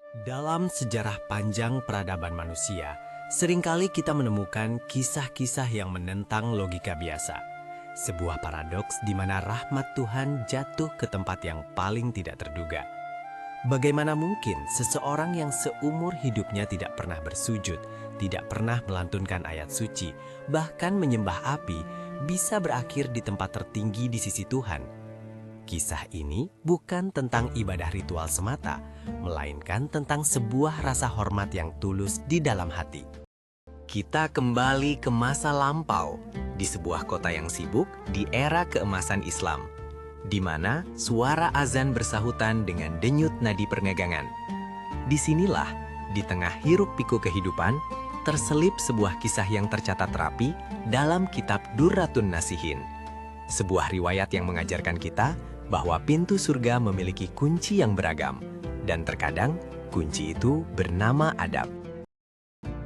Dalam sejarah panjang peradaban manusia, seringkali kita menemukan kisah-kisah yang menentang logika biasa. Sebuah paradoks di mana rahmat Tuhan jatuh ke tempat yang paling tidak terduga. Bagaimana mungkin seseorang yang seumur hidupnya tidak pernah bersujud, tidak pernah melantunkan ayat suci, bahkan menyembah api, bisa berakhir di tempat tertinggi di sisi Tuhan? Kisah ini bukan tentang ibadah ritual semata, melainkan tentang sebuah rasa hormat yang tulus di dalam hati. Kita kembali ke masa lampau, di sebuah kota yang sibuk di era keemasan Islam, di mana suara azan bersahutan dengan denyut nadi perdagangan. Disinilah, di tengah hiruk-pikuk kehidupan, terselip sebuah kisah yang tercatat rapi dalam kitab Durratun Nasihin. Sebuah riwayat yang mengajarkan kita bahwa pintu surga memiliki kunci yang beragam, dan terkadang kunci itu bernama adab.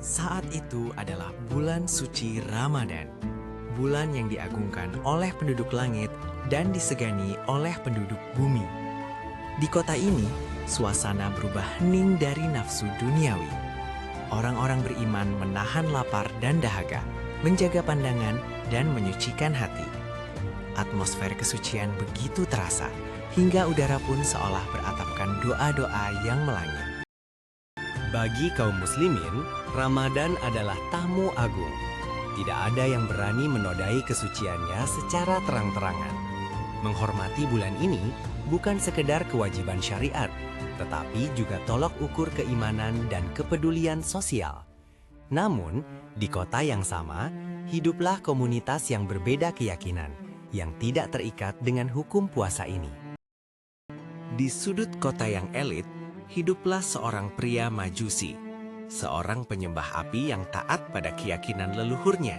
Saat itu adalah bulan suci Ramadan, bulan yang diagungkan oleh penduduk langit dan disegani oleh penduduk bumi. Di kota ini, suasana berubah hening dari nafsu duniawi. Orang-orang beriman menahan lapar dan dahaga, menjaga pandangan, dan menyucikan hati. Atmosfer kesucian begitu terasa, hingga udara pun seolah beratapkan doa-doa yang melangit. Bagi kaum muslimin, Ramadan adalah tamu agung. Tidak ada yang berani menodai kesuciannya secara terang-terangan. Menghormati bulan ini bukan sekedar kewajiban syariat, tetapi juga tolok ukur keimanan dan kepedulian sosial. Namun, di kota yang sama, hiduplah komunitas yang berbeda keyakinan, yang tidak terikat dengan hukum puasa ini. Di sudut kota yang elit, hiduplah seorang pria Majusi, seorang penyembah api yang taat pada keyakinan leluhurnya.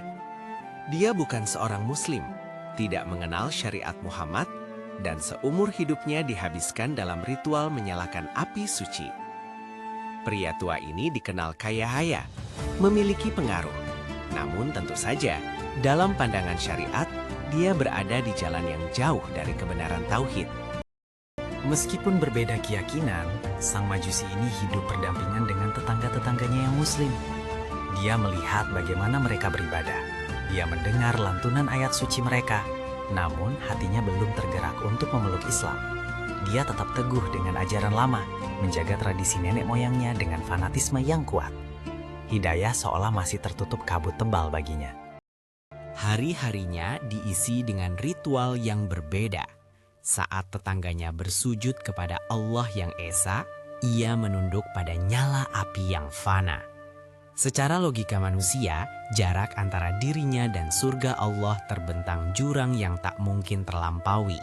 Dia bukan seorang muslim, tidak mengenal syariat Muhammad, dan seumur hidupnya dihabiskan dalam ritual menyalakan api suci. Pria tua ini dikenal kaya-haya, memiliki pengaruh. Namun tentu saja, dalam pandangan syariat, dia berada di jalan yang jauh dari kebenaran tauhid. Meskipun berbeda keyakinan, sang Majusi ini hidup berdampingan dengan tetangga-tetangganya yang muslim. Dia melihat bagaimana mereka beribadah. Dia mendengar lantunan ayat suci mereka, namun hatinya belum tergerak untuk memeluk Islam. Dia tetap teguh dengan ajaran lama, menjaga tradisi nenek moyangnya dengan fanatisme yang kuat. Hidayah seolah masih tertutup kabut tebal baginya. Hari-harinya diisi dengan ritual yang berbeda. Saat tetangganya bersujud kepada Allah yang Esa, ia menunduk pada nyala api yang fana. Secara logika manusia, jarak antara dirinya dan surga Allah terbentang jurang yang tak mungkin terlampaui.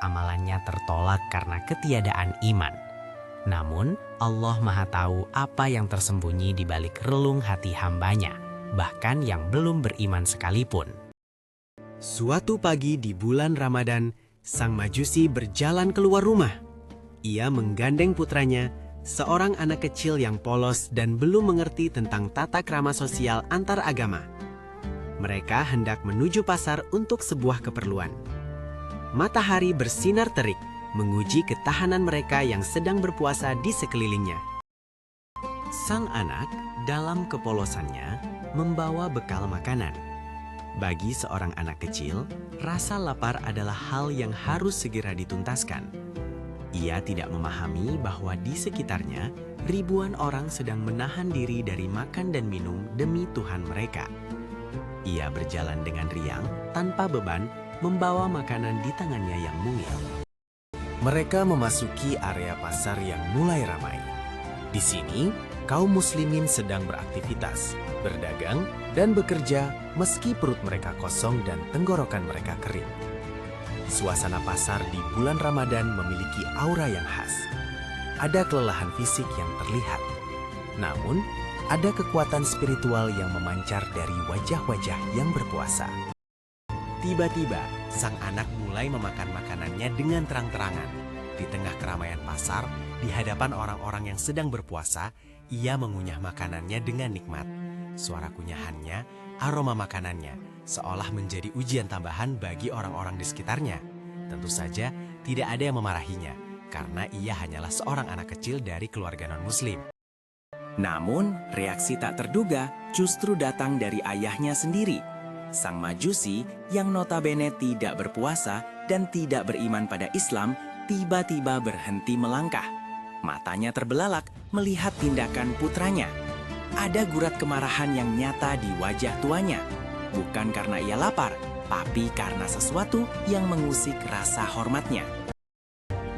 Amalannya tertolak karena ketiadaan iman. Namun, Allah Maha Tahu apa yang tersembunyi di balik relung hati hambanya, bahkan yang belum beriman sekalipun. Suatu pagi di bulan Ramadan, sang Majusi berjalan keluar rumah. Ia menggandeng putranya, seorang anak kecil yang polos dan belum mengerti tentang tata krama sosial antar agama. Mereka hendak menuju pasar untuk sebuah keperluan. Matahari bersinar terik, menguji ketahanan mereka yang sedang berpuasa di sekelilingnya. Sang anak, dalam kepolosannya, membawa bekal makanan. Bagi seorang anak kecil, rasa lapar adalah hal yang harus segera dituntaskan. Ia tidak memahami bahwa di sekitarnya ribuan orang sedang menahan diri dari makan dan minum demi Tuhan mereka. Ia berjalan dengan riang, tanpa beban, membawa makanan di tangannya yang mungil. Mereka memasuki area pasar yang mulai ramai. Di sini, kaum muslimin sedang beraktivitas, berdagang, dan bekerja meski perut mereka kosong dan tenggorokan mereka kering. Suasana pasar di bulan Ramadan memiliki aura yang khas. Ada kelelahan fisik yang terlihat. Namun, ada kekuatan spiritual yang memancar dari wajah-wajah yang berpuasa. Tiba-tiba, sang anak mulai memakan makanannya dengan terang-terangan. Di tengah keramaian pasar, di hadapan orang-orang yang sedang berpuasa, ia mengunyah makanannya dengan nikmat. Suara kunyahannya, aroma makanannya, seolah menjadi ujian tambahan bagi orang-orang di sekitarnya. Tentu saja, tidak ada yang memarahinya. karena ia hanyalah seorang anak kecil dari keluarga non-muslim. Namun, reaksi tak terduga justru datang dari ayahnya sendiri, sang Majusi yang notabene tidak berpuasa dan tidak beriman pada Islam, tiba-tiba berhenti melangkah. Matanya terbelalak melihat tindakan putranya. Ada gurat kemarahan yang nyata di wajah tuanya. Bukan karena ia lapar, tapi karena sesuatu yang mengusik rasa hormatnya.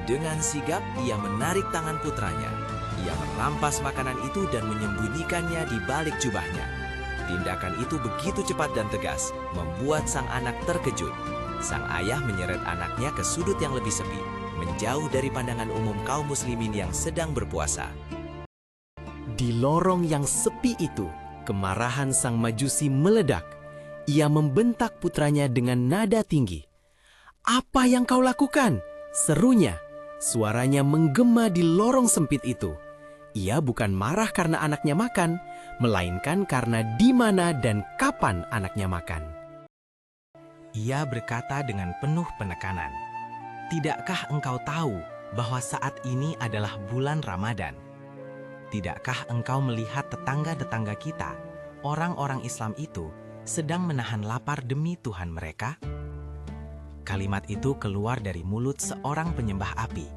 Dengan sigap, ia menarik tangan putranya. Ia merampas makanan itu dan menyembunyikannya di balik jubahnya. Tindakan itu begitu cepat dan tegas, membuat sang anak terkejut. Sang ayah menyeret anaknya ke sudut yang lebih sepi, menjauh dari pandangan umum kaum muslimin yang sedang berpuasa. Di lorong yang sepi itu, kemarahan sang Majusi meledak. Ia membentak putranya dengan nada tinggi. "Apa yang kau lakukan?" serunya. Suaranya menggema di lorong sempit itu. Ia bukan marah karena anaknya makan, melainkan karena di mana dan kapan anaknya makan. Ia berkata dengan penuh penekanan, "Tidakkah engkau tahu bahwa saat ini adalah bulan Ramadan? Tidakkah engkau melihat tetangga-tetangga kita, orang-orang Islam itu, sedang menahan lapar demi Tuhan mereka?" Kalimat itu keluar dari mulut seorang penyembah api,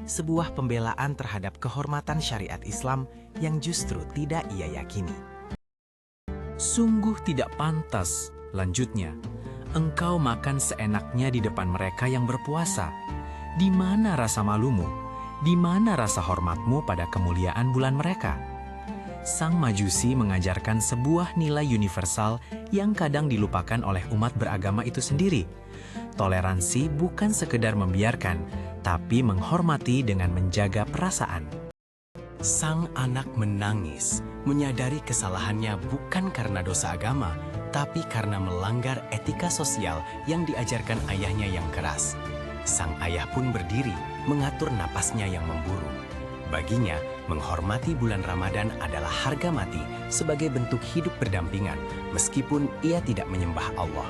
sebuah pembelaan terhadap kehormatan syariat Islam yang justru tidak ia yakini. "Sungguh tidak pantas," lanjutnya, "engkau makan seenaknya di depan mereka yang berpuasa. Di mana rasa malumu? Di mana rasa hormatmu pada kemuliaan bulan mereka?" Sang Majusi mengajarkan sebuah nilai universal yang kadang dilupakan oleh umat beragama itu sendiri. Toleransi bukan sekedar membiarkan, tapi menghormati dengan menjaga perasaan. Sang anak menangis, menyadari kesalahannya bukan karena dosa agama, tapi karena melanggar etika sosial yang diajarkan ayahnya yang keras. Sang ayah pun berdiri, mengatur napasnya yang memburu. Baginya, menghormati bulan Ramadan adalah harga mati sebagai bentuk hidup berdampingan, meskipun ia tidak menyembah Allah.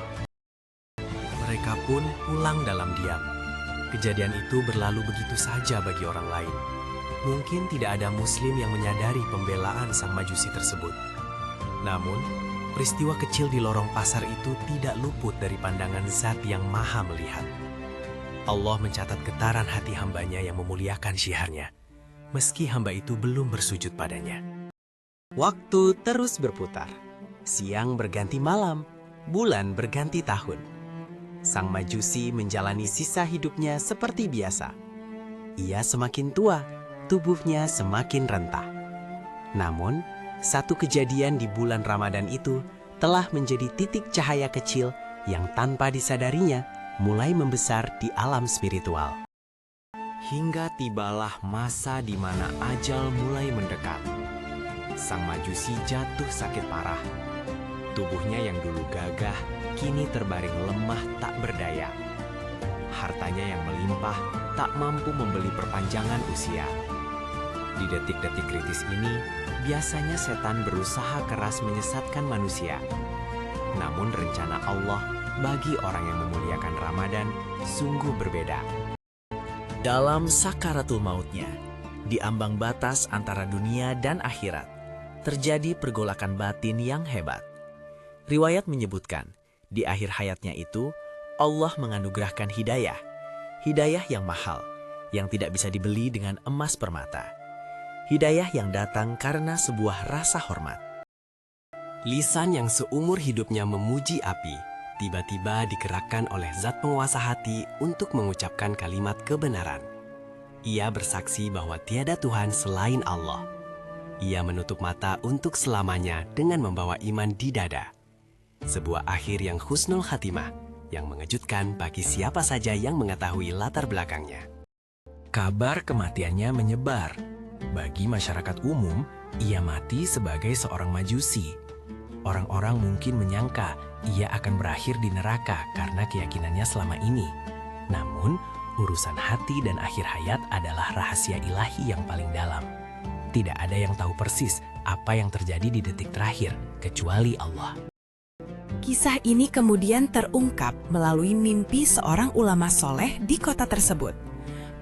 Mereka pun pulang dalam diam. Kejadian itu berlalu begitu saja bagi orang lain. Mungkin tidak ada muslim yang menyadari pembelaan sang Majusi tersebut. Namun, peristiwa kecil di lorong pasar itu tidak luput dari pandangan Zat yang Maha Melihat. Allah mencatat getaran hati hambanya yang memuliakan syiarnya, meski hamba itu belum bersujud padanya. Waktu terus berputar. Siang berganti malam, bulan berganti tahun. Sang Majusi menjalani sisa hidupnya seperti biasa. Ia semakin tua, tubuhnya semakin rentah. Namun, satu kejadian di bulan Ramadan itu telah menjadi titik cahaya kecil yang tanpa disadarinya mulai membesar di alam spiritual. Hingga tibalah masa di mana ajal mulai mendekat. Sang Majusi jatuh sakit parah. Tubuhnya yang dulu gagah, kini terbaring lemah tak berdaya. Hartanya yang melimpah tak mampu membeli perpanjangan usia. Di detik-detik kritis ini, biasanya setan berusaha keras menyesatkan manusia. Namun rencana Allah bagi orang yang memuliakan Ramadan sungguh berbeda. Dalam sakaratul mautnya, di ambang batas antara dunia dan akhirat, terjadi pergolakan batin yang hebat. Riwayat menyebutkan, di akhir hayatnya itu, Allah menganugerahkan hidayah. Hidayah yang mahal, yang tidak bisa dibeli dengan emas permata. Hidayah yang datang karena sebuah rasa hormat. Lisan yang seumur hidupnya memuji api, tiba-tiba digerakkan oleh Zat penguasa hati untuk mengucapkan kalimat kebenaran. Ia bersaksi bahwa tiada Tuhan selain Allah. Ia menutup mata untuk selamanya dengan membawa iman di dada. Sebuah akhir yang husnul khatimah, yang mengejutkan bagi siapa saja yang mengetahui latar belakangnya. Kabar kematiannya menyebar. Bagi masyarakat umum, ia mati sebagai seorang Majusi. Orang-orang mungkin menyangka ia akan berakhir di neraka karena keyakinannya selama ini. Namun, urusan hati dan akhir hayat adalah rahasia ilahi yang paling dalam. Tidak ada yang tahu persis apa yang terjadi di detik terakhir, kecuali Allah. Kisah ini kemudian terungkap melalui mimpi seorang ulama soleh di kota tersebut.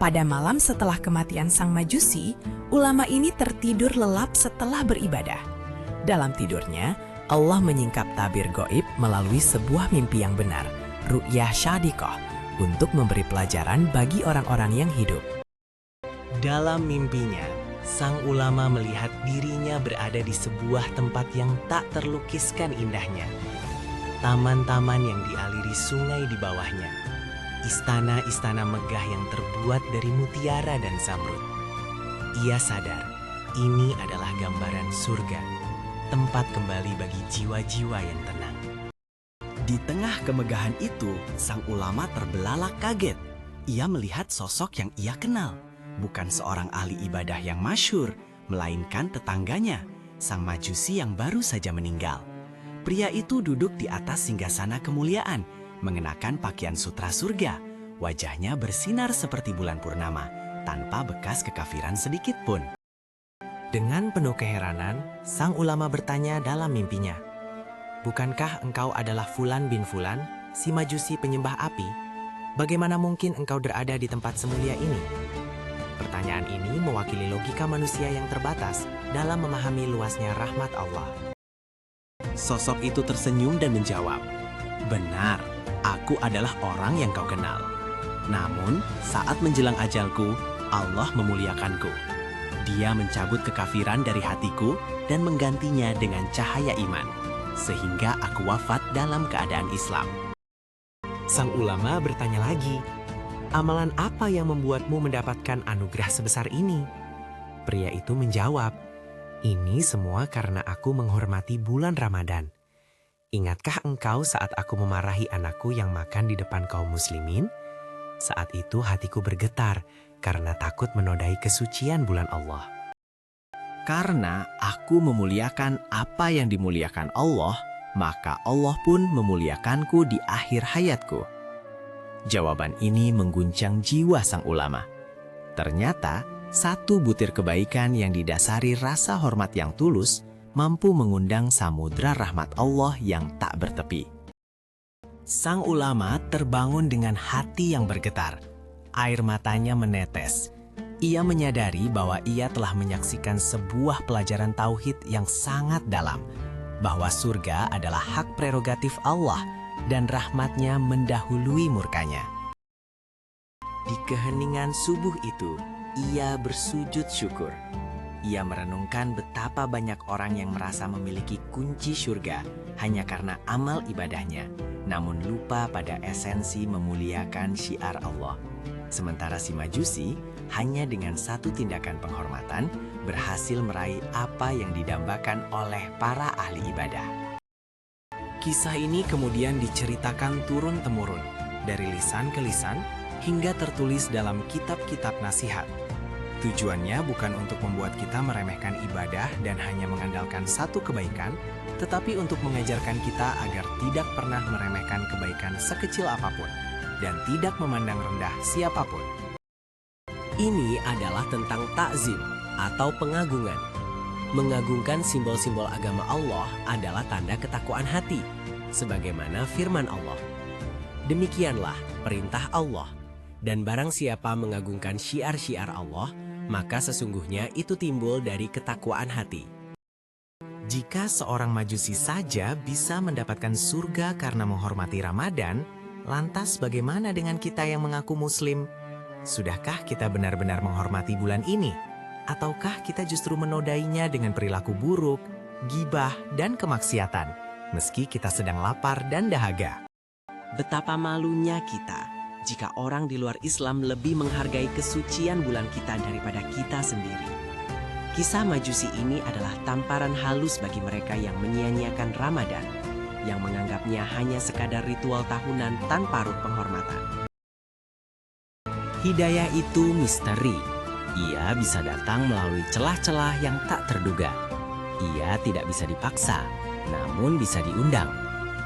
Pada malam setelah kematian sang majusi, ulama ini tertidur lelap setelah beribadah. Dalam tidurnya, Allah menyingkap tabir goib melalui sebuah mimpi yang benar, ru'yah syadiqah, untuk memberi pelajaran bagi orang-orang yang hidup. Dalam mimpinya, sang ulama melihat dirinya berada di sebuah tempat yang tak terlukiskan indahnya. Taman-taman yang dialiri sungai di bawahnya. Istana-istana megah yang terbuat dari mutiara dan zamrud. Ia sadar, ini adalah gambaran surga, tempat kembali bagi jiwa-jiwa yang tenang. Di tengah kemegahan itu, sang ulama terbelalak kaget. Ia melihat sosok yang ia kenal. Bukan seorang ahli ibadah yang masyhur, melainkan tetangganya, sang majusi yang baru saja meninggal. Pria itu duduk di atas singgasana kemuliaan, mengenakan pakaian sutra surga. Wajahnya bersinar seperti bulan purnama, tanpa bekas kekafiran sedikit pun. Dengan penuh keheranan, sang ulama bertanya dalam mimpinya, "Bukankah engkau adalah Fulan bin Fulan, si majusi penyembah api? Bagaimana mungkin engkau berada di tempat semulia ini?" Pertanyaan ini mewakili logika manusia yang terbatas dalam memahami luasnya rahmat Allah. Sosok itu tersenyum dan menjawab, "Benar, aku adalah orang yang kau kenal. Namun, saat menjelang ajalku, Allah memuliakanku. Dia mencabut kekafiran dari hatiku dan menggantinya dengan cahaya iman, sehingga aku wafat dalam keadaan Islam." Sang ulama bertanya lagi, "Amalan apa yang membuatmu mendapatkan anugerah sebesar ini?" Pria itu menjawab, "Ini semua karena aku menghormati bulan Ramadan. Ingatkah engkau saat aku memarahi anakku yang makan di depan kaum muslimin? Saat itu hatiku bergetar karena takut menodai kesucian bulan Allah. Karena aku memuliakan apa yang dimuliakan Allah, maka Allah pun memuliakanku di akhir hayatku." Jawaban ini mengguncang jiwa sang ulama. Ternyata, satu butir kebaikan yang didasari rasa hormat yang tulus mampu mengundang samudra rahmat Allah yang tak bertepi. Sang ulama terbangun dengan hati yang bergetar. Air matanya menetes. Ia menyadari bahwa ia telah menyaksikan sebuah pelajaran tauhid yang sangat dalam, bahwa surga adalah hak prerogatif Allah dan rahmatnya mendahului murkanya. Di keheningan subuh itu, ia bersujud syukur. Ia merenungkan betapa banyak orang yang merasa memiliki kunci surga hanya karena amal ibadahnya, namun lupa pada esensi memuliakan syiar Allah. Sementara si majusi hanya dengan satu tindakan penghormatan berhasil meraih apa yang didambakan oleh para ahli ibadah. Kisah ini kemudian diceritakan turun-temurun, dari lisan ke lisan, hingga tertulis dalam kitab-kitab nasihat. Tujuannya bukan untuk membuat kita meremehkan ibadah dan hanya mengandalkan satu kebaikan, tetapi untuk mengajarkan kita agar tidak pernah meremehkan kebaikan sekecil apapun, dan tidak memandang rendah siapapun. Ini adalah tentang takzim atau pengagungan. Mengagungkan simbol-simbol agama Allah adalah tanda ketakwaan hati, sebagaimana firman Allah. Demikianlah perintah Allah, dan barang siapa mengagungkan syiar-syiar Allah, maka sesungguhnya itu timbul dari ketakwaan hati. Jika seorang majusi saja bisa mendapatkan surga karena menghormati Ramadan, lantas bagaimana dengan kita yang mengaku Muslim? Sudahkah kita benar-benar menghormati bulan ini? Ataukah kita justru menodainya dengan perilaku buruk, gibah, dan kemaksiatan, meski kita sedang lapar dan dahaga? Betapa malunya kita jika orang di luar Islam lebih menghargai kesucian bulan kita daripada kita sendiri. Kisah majusi ini adalah tamparan halus bagi mereka yang menyia-nyiakan Ramadan, yang menganggapnya hanya sekadar ritual tahunan tanpa ruh penghormatan. Hidayah itu misteri. Ia bisa datang melalui celah-celah yang tak terduga. Ia tidak bisa dipaksa, namun bisa diundang.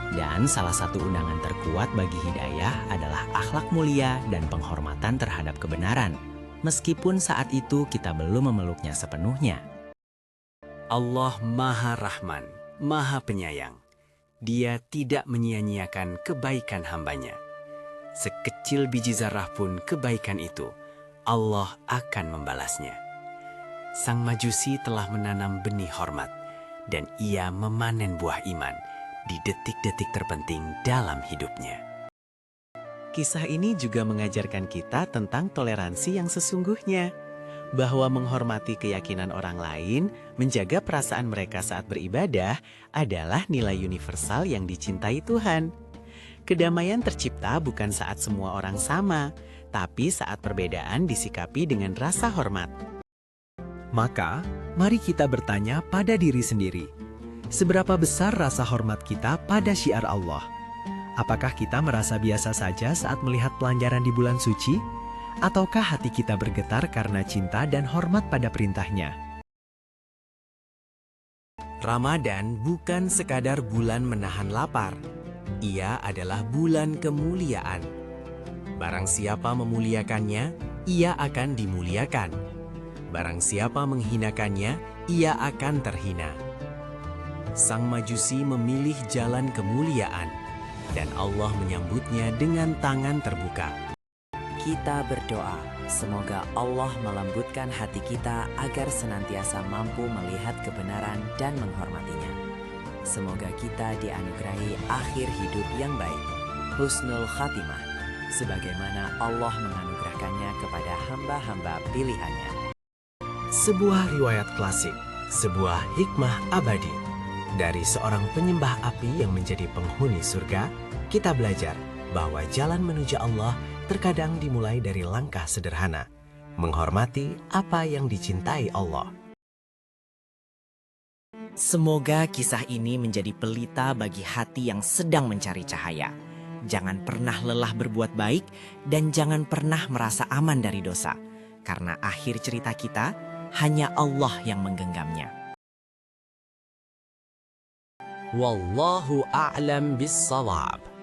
Dan salah satu undangan terkuat bagi hidayah adalah akhlak mulia dan penghormatan terhadap kebenaran, meskipun saat itu kita belum memeluknya sepenuhnya. Allah Maha Rahman, Maha Penyayang. Dia tidak menyia-nyiakan kebaikan hambanya. Sekecil biji zarah pun kebaikan itu Allah akan membalasnya. Sang Majusi telah menanam benih hormat, dan ia memanen buah iman di detik-detik terpenting dalam hidupnya. Kisah ini juga mengajarkan kita tentang toleransi yang sesungguhnya, bahwa menghormati keyakinan orang lain, menjaga perasaan mereka saat beribadah adalah nilai universal yang dicintai Tuhan. Kedamaian tercipta bukan saat semua orang sama, tapi saat perbedaan disikapi dengan rasa hormat. Maka, mari kita bertanya pada diri sendiri, seberapa besar rasa hormat kita pada syiar Allah? Apakah kita merasa biasa saja saat melihat pelancaran di bulan suci? Ataukah hati kita bergetar karena cinta dan hormat pada perintahnya? Ramadan bukan sekadar bulan menahan lapar. Ia adalah bulan kemuliaan. Barang siapa memuliakannya, ia akan dimuliakan. Barang siapa menghinakannya, ia akan terhina. Sang Majusi memilih jalan kemuliaan, dan Allah menyambutnya dengan tangan terbuka. Kita berdoa, semoga Allah melembutkan hati kita agar senantiasa mampu melihat kebenaran dan menghormatinya. Semoga kita dianugerahi akhir hidup yang baik, husnul khatimah, sebagaimana Allah menganugerahkannya kepada hamba-hamba pilihannya. Sebuah riwayat klasik, sebuah hikmah abadi. Dari seorang penyembah api yang menjadi penghuni surga, kita belajar bahwa jalan menuju Allah terkadang dimulai dari langkah sederhana, menghormati apa yang dicintai Allah. Semoga kisah ini menjadi pelita bagi hati yang sedang mencari cahaya. Jangan pernah lelah berbuat baik dan jangan pernah merasa aman dari dosa. Karena akhir cerita kita hanya Allah yang menggenggamnya. Wallahu a'lam bis-shawab.